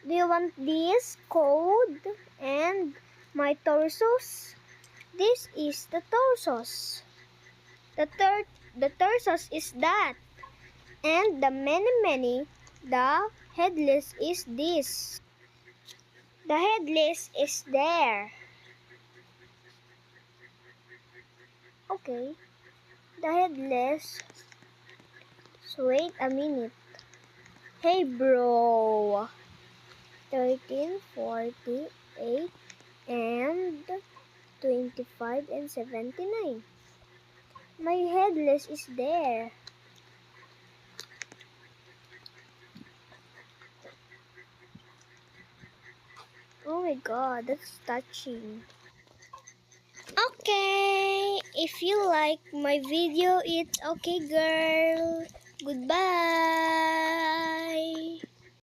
Do you want this code and my torsos? This is the torsos. The torsos is that. And the many, the headless is this. The headless is there. Okay. The headless. So wait a minute. Hey bro. 13, 48, and 25 and 79. My headless is there. Oh my god, that's touching. Okay, if you like my video, it's okay girl. Goodbye.